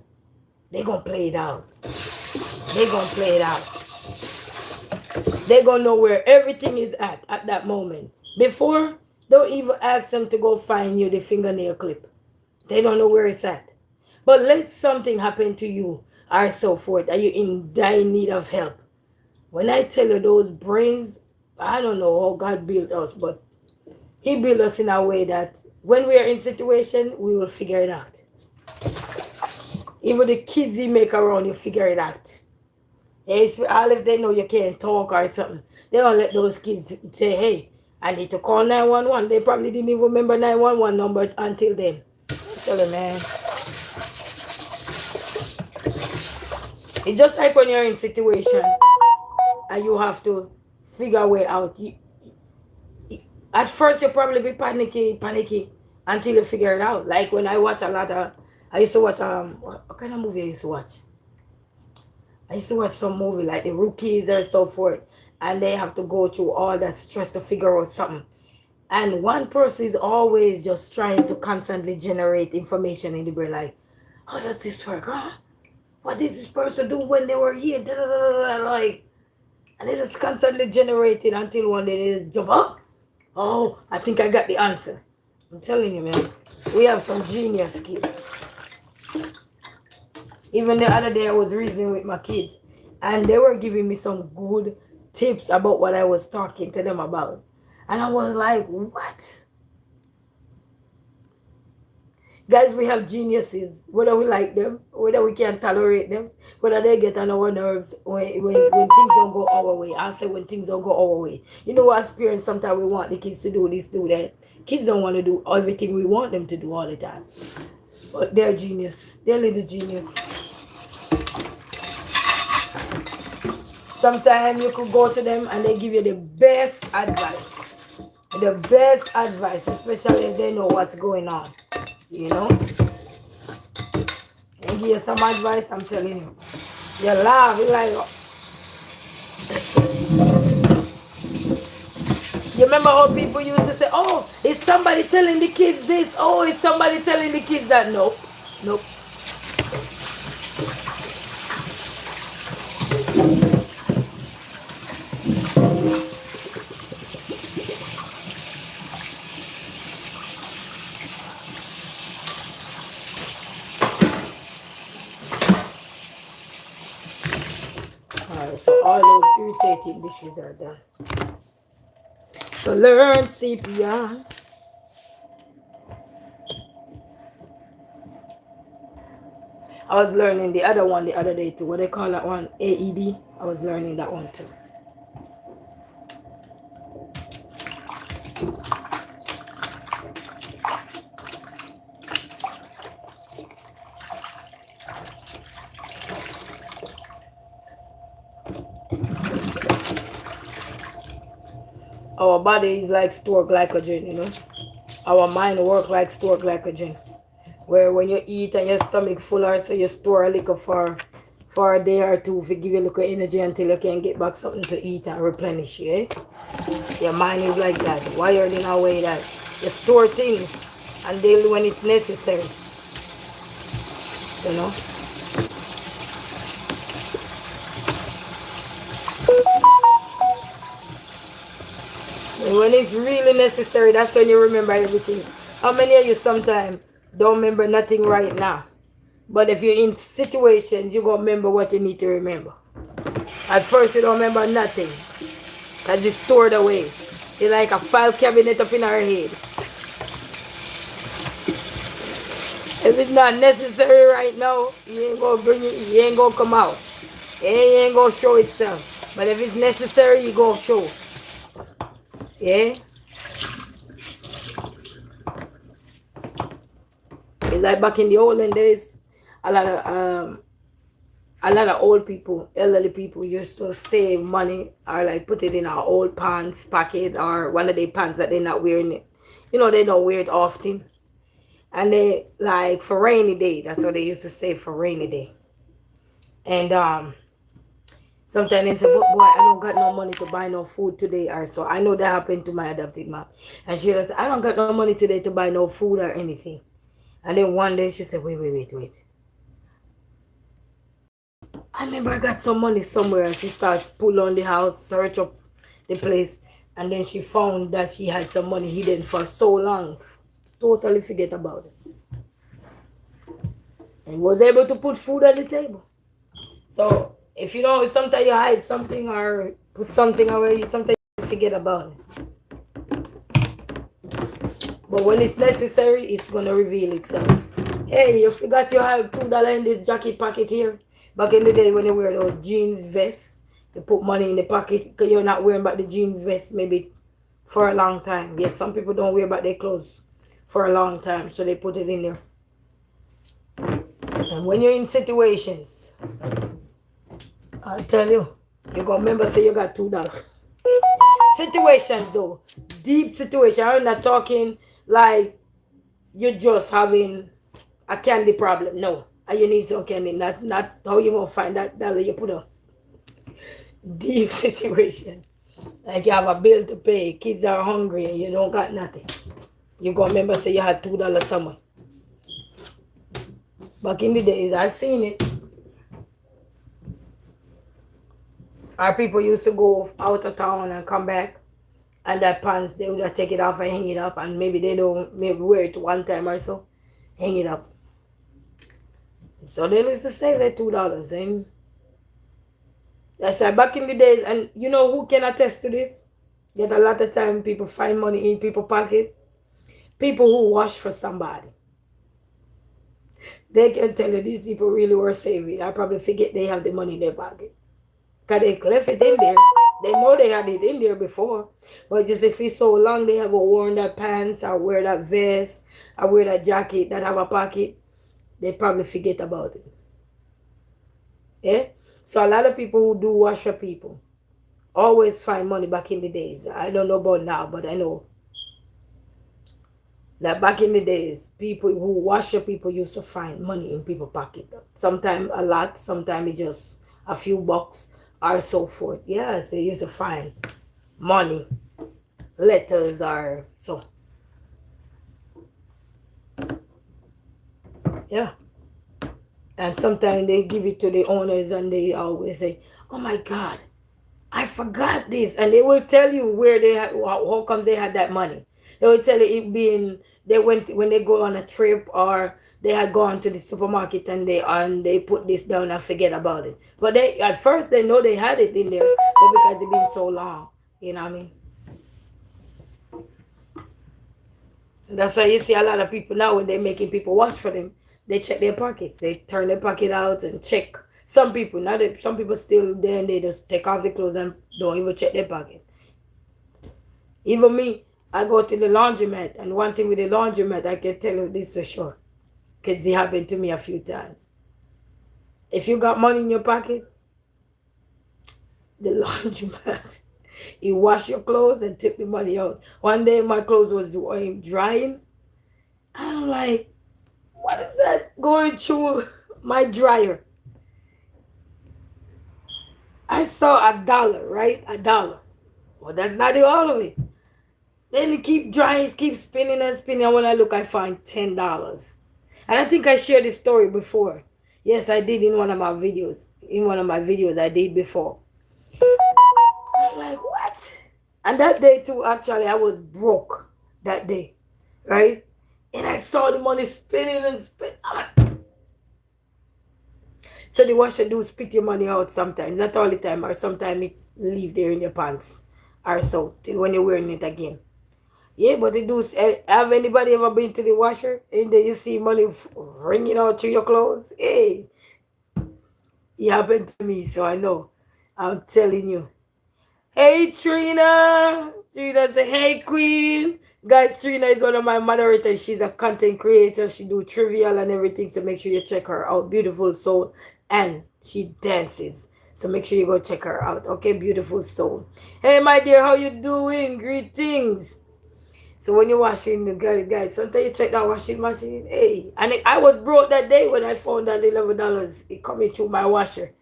they gonna play it out. They gonna play it out. They gonna know where everything is at that moment. Before, don't even ask them to go find you the fingernail clip. They don't know where it's at. But let something happen to you or so forth. Are you in dire need of help? When I tell you those brains, I don't know how God built us, but He built us in a way that when we are in situation, we will figure it out. Even the kids He make around you figure it out. All if they know you can't talk or something, they don't let those kids say, hey, I need to call 911. They probably didn't even remember 911 number until then. Tell them, man. It's just like when you're in situation and you have to figure a way out. At first, you'll probably be panicky until you figure it out. Like when I watch a lot of, I used to watch, what kind of movie I used to watch? I used to watch some movie like The Rookies or so forth, and they have to go through all that stress to figure out something. And one person is always just trying to constantly generate information in the brain, like, how does this work, huh? What did this person do when they were here? Da, da, da, da, da, like, and it is constantly generated until one day they just jump up. Oh, I think I got the answer. I'm telling you, man, we have some genius kids. Even the other day I was reasoning with my kids and they were giving me some good tips about what I was talking to them about. And I was like, what? Guys, we have geniuses, whether we like them, whether we can tolerate them, whether they get on our nerves when things don't go our way. I say when things don't go our way. You know, as parents, sometimes we want the kids to do this, do that. Kids don't want to do everything we want them to do all the time. But they're genius. They're little genius. Sometimes you could go to them and they give you the best advice. The best advice, especially if they know what's going on. You know? They give you some advice, I'm telling you. You laugh, you like... You remember how people used to say, oh, is somebody telling the kids this? Oh, is somebody telling the kids that? Nope. Nope. Alright, so all those irritating dishes are done. So learn CPR. I was learning the other one the other day too. What they call that one? AED. I was learning that one too. Our body is like store glycogen, you know. Our mind work like store glycogen. Where when you eat and your stomach full or so you store a little for a day or two to give you a little energy until you can get back something to eat and replenish you, eh? Your mind is like that, wired in a way that you store things until when it's necessary. You know? when it's really necessary, that's when you remember everything. How many of you sometimes don't remember nothing right now? But if you're in situations, you're going to remember what you need to remember. At first, you don't remember nothing. Because it's stored away. It's like a file cabinet up in our head. If it's not necessary right now, you ain't going to bring it, you ain't going to come out. It ain't going to show itself. But if it's necessary, you going to show. Yeah? It's like back in the olden days, a lot of old people, elderly people used to save money or like put it in our old pants pocket or one of the pants that they're not wearing it. You know, they don't wear it often. And they like for rainy day, that's what they used to save for rainy day. And sometimes they say, but boy, I don't got no money to buy no food today or so. I know that happened to my adopted mom. And she was, I don't got no money today to buy no food or anything. And then one day she said, wait. I remember I got some money somewhere and she starts pull on the house, search up the place. And then she found that she had some money hidden for so long. Totally forget about it. And was able to put food on the table. So if you don't, sometimes you hide something or put something away, sometimes you forget about it. But when it's necessary, it's going to reveal itself. Hey, you forgot you have $2 in this jacket pocket here. Back in the day when you wear those jeans vests, you put money in the pocket because you're not wearing back the jeans vest maybe for a long time. Yes, some people don't wear back their clothes for a long time, so they put it in there. And when you're in situations, I'll tell you, you're going to remember say you got $2. Situations though, deep situation. I'm not talking like you're just having a candy problem. No, and you need some candy. That's not how you're going to find that dollar you put on. Deep situation. Like you have a bill to pay, kids are hungry and you don't got nothing. You're going to remember say you had $2 somewhere. Back in the days, I've seen it. Our people used to go out of town and come back, and that pants, they would just take it off and hang it up, and maybe they don't maybe wear it one time or so, hang it up. So they used to save that $2. And that's like back in the days, and you know who can attest to this? That a lot of time people find money in people's pocket. People who wash for somebody. They can tell you these people really were saving. I probably forget they have the money in their pocket. Because they left it in there. They know they had it in there before. But just if it's so long, they have worn that pants or wear that vest or wear that jacket that have a pocket, they probably forget about it. Yeah? So a lot of people who do wash for people always find money back in the days. I don't know about now, but I know that back in the days, people who wash for people used to find money in people's pocket. Sometimes a lot, sometimes it's just a few bucks or so forth. Yes, they used to find money, letters or so. Yeah. And sometimes they give it to the owners and they always say, oh my God, I forgot this. And they will tell you where they had, how come they had that money. They will tell you it being, they went, when they go on a trip or they had gone to the supermarket and they put this down and forget about it. But they, at first they know they had it in there, but because it's been so long, you know what I mean? That's why you see a lot of people now when they're making people wash for them, they check their pockets. They turn their pocket out and check. Some people, not that some people still there and they just take off the clothes and don't even check their pocket. Even me, I go to the laundromat, and one thing with the laundromat, I can tell you this for sure, because it happened to me a few times. If you got money in your pocket, the laundromat, you wash your clothes and take the money out. One day my clothes was drying. I'm like, what is that going through my dryer? I saw $1, right? $1. Well, that's not all of it. Then it keep drying, keep spinning and spinning. And when I look, I find $10. And I think I shared this story before. Yes, I did in one of my videos. In one of my videos I did before. I'm like, what? And that day too, actually, I was broke that day, right? And I saw the money spinning and spinning. So the washer do spit your money out sometimes, not all the time, or sometimes it's leave there in your pants or so till when you're wearing it again. Yeah, but it do. Have anybody ever been to the washer and then you see money ringing out through your clothes? Hey, it happened to me, so I know. I'm telling you. Hey Trina! Trina say, hey Queen! Guys, Trina is one of my moderators. She's a content creator. She do trivial and everything. So make sure you check her out. Beautiful soul. And she dances. So make sure you go check her out. Okay, beautiful soul. Hey my dear, how you doing? Greetings. So when you're washing the guys, sometimes you check that washing machine. Hey, and I was broke that day when I found that $11. It coming through my washer.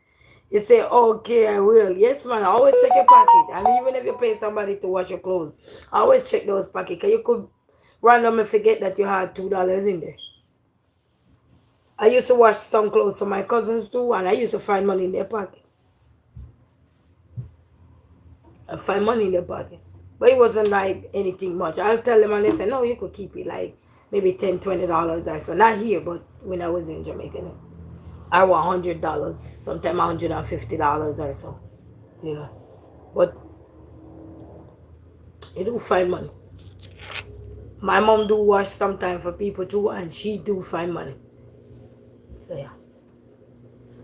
You say, okay, I will. Yes, man. Always check your pocket. And even if you pay somebody to wash your clothes, always check those pockets. Because you could randomly forget that you had $2 in there. I used to wash some clothes for my cousins too, and I used to find money in their pocket. I find money in their pocket. But it wasn't like anything much. I'll tell them and they say, no, you could keep it like maybe $10, $20 or so. Not here, but when I was in Jamaica. I want $100, sometimes $150 or so. You know. But you do find money. My mom do wash sometime for people too, and she do find money. So yeah.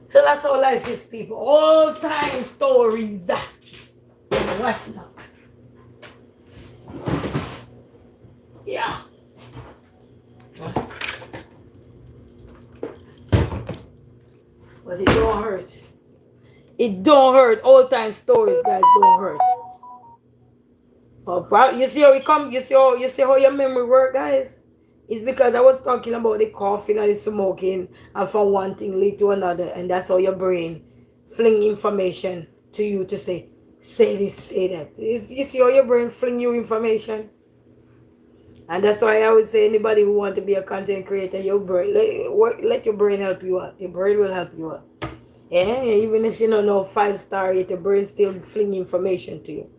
So that's how life is, people. All time stories. Watch now. Yeah. But it don't hurt. It don't hurt. All time stories, guys, don't hurt. But you see how it come? You see how your memory work, guys? It's because I was talking about the coughing and the smoking, and from one thing lead to another, and that's how your brain fling information to you to say this, say that. You see how your brain fling you information? And that's why I always say anybody who want to be a content creator, your brain let your brain help you out. Your brain will help you out. Yeah, even if you don't know 5-star yet, your brain still fling information to you.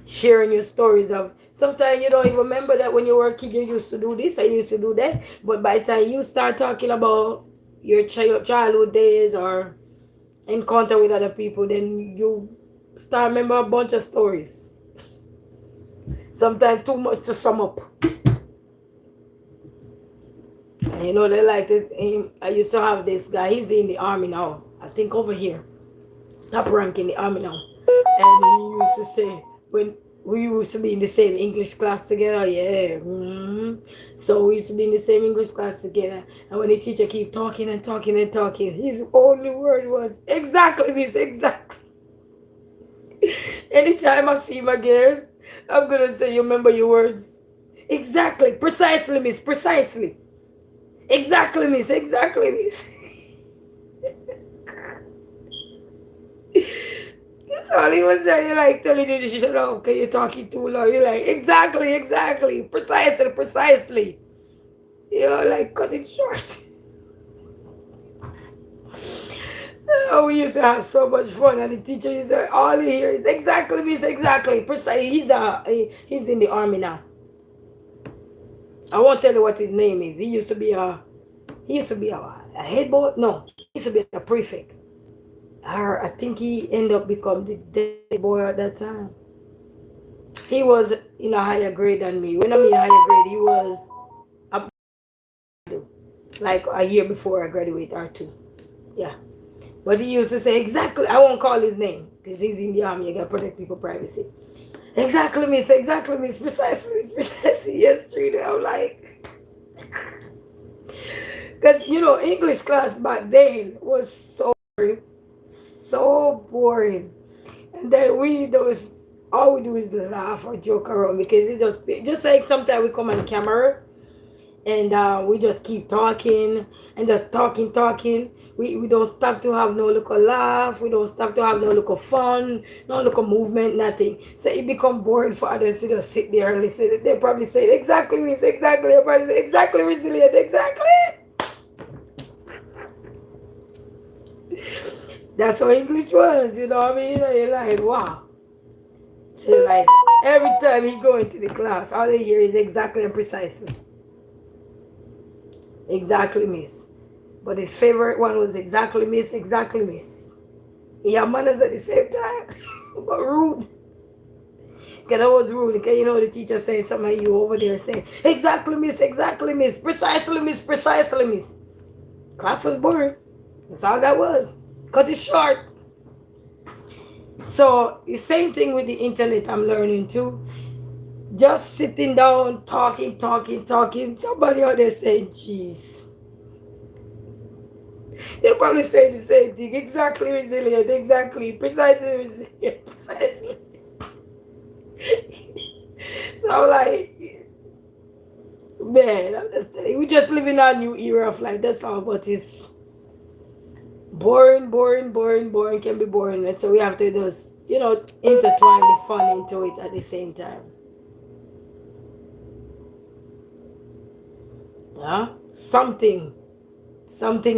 Sharing your stories of sometimes you don't even remember that when you were a kid you used to do this, I used to do that. But by the time you start talking about your childhood days or encounter with other people, then you start remember a bunch of stories. Sometimes too much to sum up. And you know they like this. I used to have this guy. He's in the army now. I think over here, top rank in the army now. And he used to say when we used to be in the same English class together, yeah. So we used to be in the same English class together. And when the teacher keep talking and talking and talking, his only word was exactly, miss, exactly. Anytime I see him again, I'm gonna say, you remember your words? Exactly, precisely, miss, precisely. Exactly, miss, exactly, miss. That's all he was trying to like telling you to shut up because you're talking too long. You're like, exactly, exactly, precisely, precisely. You know, like cut it short. Oh, we used to have so much fun, and the teacher used to all he hear is exactly, miss, exactly, precise. He's in the army now. I won't tell you what his name is. He used to be a head boy. No, he used to be a prefect. Or I think he ended up becoming the dead boy at that time. He was in a higher grade than me. When I mean higher grade, he was up like a year before I graduated or two. Yeah. But he used to say exactly, I won't call his name because he's in the army. You gotta protect people's privacy. Exactly, miss, precisely, precisely. Yes, Trina. I'm like, because you know, English class back then was so boring. And then all we do is laugh or joke around because it's just like sometimes we come on camera and we just keep talking and just talking. We don't stop to have no little laugh. We don't stop to have no little fun, no little movement, nothing. So it become boring for others to just sit there and listen. They probably say exactly, miss, exactly. They probably say exactly, resilient, exactly. That's how English was, you know what I mean? You're like, wow. So like every time he go into the class, all they hear is exactly and precisely. Exactly, miss. But his favorite one was exactly, miss, exactly, miss. He had manners at the same time, but rude. Because I was rude. Because you know the teacher saying something, and you over there saying, exactly, miss, precisely, miss. Class was boring. That's all that was. Cut it short. So the same thing with the internet I'm learning too. Just sitting down, talking. Somebody out there saying, jeez. They probably say the same thing. Exactly resilient, exactly. Precisely resilient, precisely. So I'm like, man, I'm just, we just live in a new era of life. That's all. But it's boring can be boring. And so we have to just, intertwine the fun into it at the same time. Yeah? Something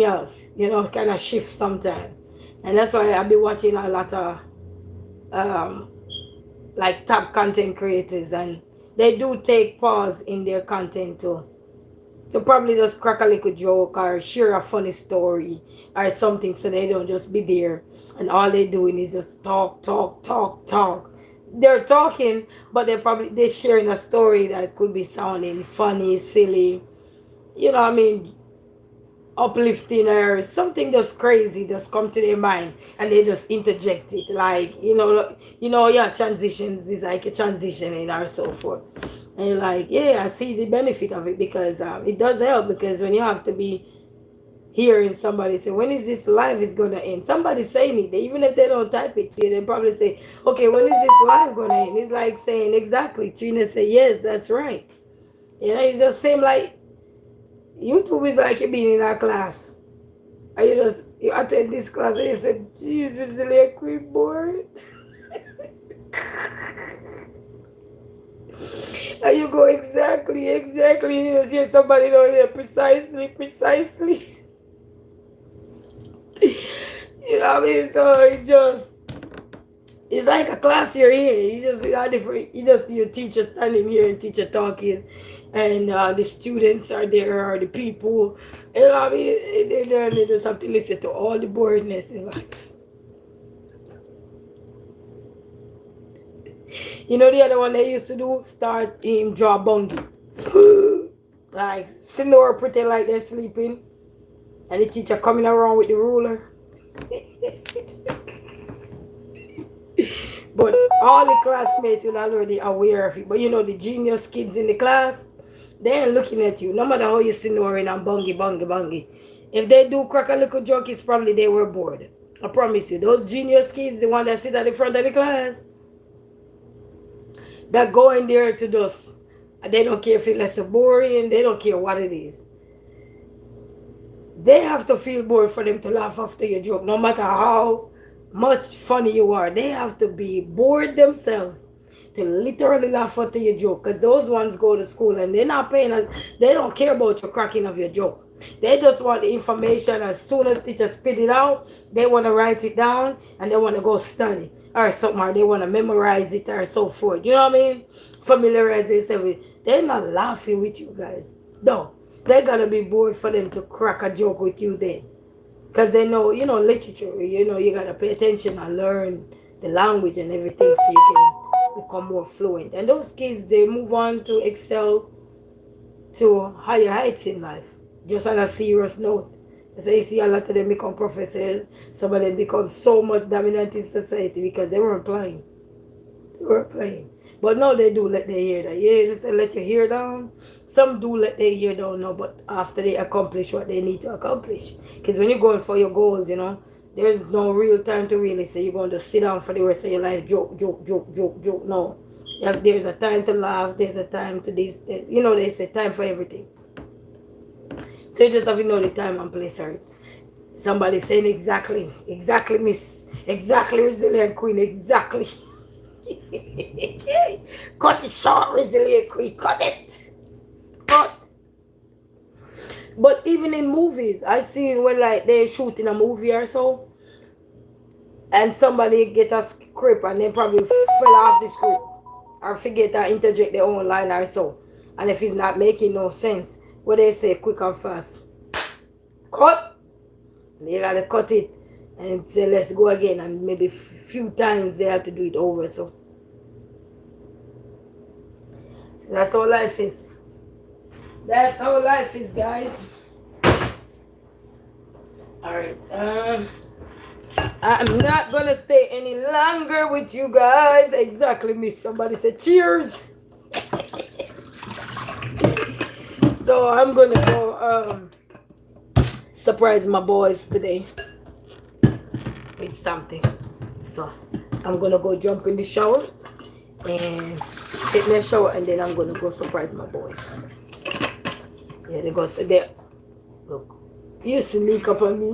else, kind of shift sometime. And that's why I've been watching a lot of um, like top content creators, and they do take pause in their content to probably just crack a little joke or share a funny story or something, so they don't just be there and all they're doing is just talk. They're talking, but they're sharing a story that could be sounding funny, silly, I mean, uplifting or something just crazy just come to their mind, and they just interject it, like, yeah, transitions is like a transitioning or so forth. And you're like, yeah, I see the benefit of it, because it does help, because when you have to be hearing somebody say, when is this live is gonna end, somebody saying it, even if they don't type it to you, they probably say, okay, when is this live gonna end? It's like saying, exactly, Trina say, yes, that's right. It's just same like YouTube is like you being in a class. And you attend this class and you say, Jesus, really quit bored. And you go, exactly. You hear somebody know there, precisely. You know what I mean? So it's like a class you're in. You just got different. Your teacher standing here and teacher talking, and the students are there, or the people. You know what I mean? They're there and they just have to listen to all the boredness. It's like, the other one they used to do, start him draw bungie. Like snore, pretend like they're sleeping, and the teacher coming around with the ruler. But all the classmates will already aware of it. But the genius kids in the class, they ain't looking at you. No matter how you snoring and bungy. If they do crack a little joke, it's probably they were bored. I promise you. Those genius kids, the one that sit at the front of the class, that go in there to just, they don't care if it's less boring, they don't care what it is. They have to feel bored for them to laugh after your joke, no matter how much funny you are. They have to be bored themselves to literally laugh after your joke, because those ones go to school and they're not paying, they don't care about your cracking of your joke. They just want the information. As soon as teacher spit it out, they want to write it down and they want to go study or something, or they want to memorize it or so forth. You know what I mean? Familiarize themselves with. They're not laughing with you guys. No. They gotta be bored for them to crack a joke with you then. Because they know, literature, you gotta pay attention and learn the language and everything so you can become more fluent. And those kids, they move on to excel to higher heights in life. Just on a serious note. So you see a lot of them become professors. Some of them become so much dominant in society because they weren't playing. They weren't playing. But now they do let their hair down. Yeah, just let your hair down. Some do let their hair down now, but after they accomplish what they need to accomplish. Because when you're going for your goals, there's no real time to really say you're going to sit down for the rest of your life, joke. No. There's a time to laugh, there's a time to this. They say time for everything. So you just have to know the time and place, right? Somebody saying exactly, miss, exactly, resilient queen, exactly. Cut it short, resilient queen, cut it. Cut. But even in movies, I seen when like they're shooting a movie or so, and somebody get a script and they probably fell off the script or forget to interject their own line or so. And if it's not making no sense, what they say, quick and fast. Cut! They gotta cut it and say, let's go again. And maybe few times they have to do it over. So that's how life is. That's how life is, guys. Alright. I'm not gonna stay any longer with you guys. Exactly, me. Somebody said cheers. So I'm gonna go surprise my boys today with something. So I'm gonna go jump in the shower and take my shower, and then I'm gonna go surprise my boys. Yeah, they go so there. Look, you sneak up on me.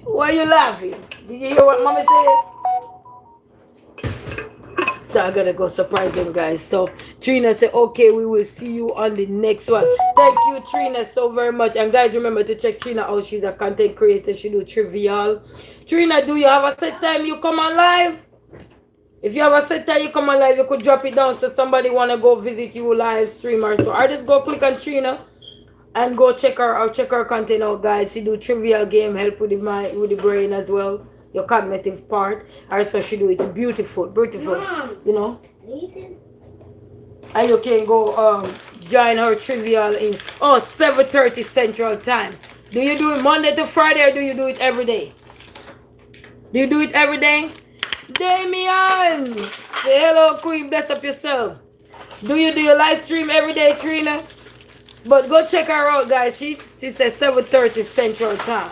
Why you laughing? Did you hear what Mommy said? So I gotta go surprise them, guys. So Trina said, okay, we will see you on the next one. Thank you, Trina, so very much. And guys, remember to check Trina out. She's a content creator. She do trivial. Trina, do you have a set time you come on live? If you have a set time you come on live, you could drop it down so somebody wanna go visit you live streamer. So I just go click on Trina and go check her out, check her content out, guys. She do trivial game, help with the mind, with the brain as well, your cognitive part. Also, she do it beautiful, beautiful. Mom, you know. Nathan. And you can go join her trivial in 7:30 Central Time. Do you do it Monday to Friday or do you do it every day? Do you do it every day? Damien! Say hello, Queen. Bless up yourself. Do you do your live stream every day, Trina? But go check her out, guys. She says 7:30 Central Time.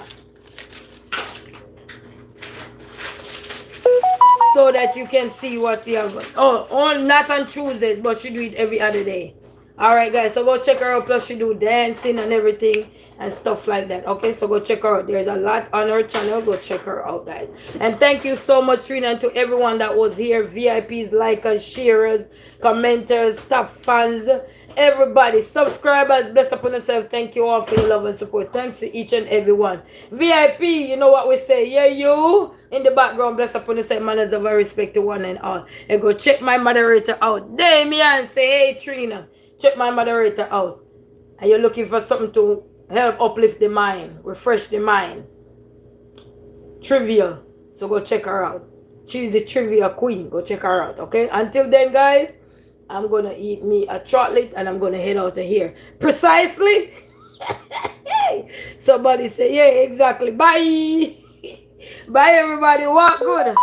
So that you can see what you have. Oh, not on Tuesdays, but she do it every other day. Alright, guys. So go check her out. Plus she do dancing and everything and stuff like that. Okay, so go check her out. There's a lot on her channel. Go check her out, guys. And thank you so much, Trina, and to everyone that was here. VIPs, likers, sharers, commenters, top fans, everybody, subscribers, bless upon yourself. Thank you all for your love and support. Thanks to each and every one. VIP, you know what we say. Yeah, you in the background, bless upon yourself. Manners of a respect to one and all. And go check my moderator out. Damien, say hey, Trina. Check my moderator out. And you're looking for something to help uplift the mind, refresh the mind. Trivial. So go check her out. She's the trivia queen. Go check her out, okay? Until then, guys, I'm going to eat me a chocolate and I'm going to head out of here. Precisely. Somebody say, yeah, exactly. Bye. Bye, everybody. Walk good.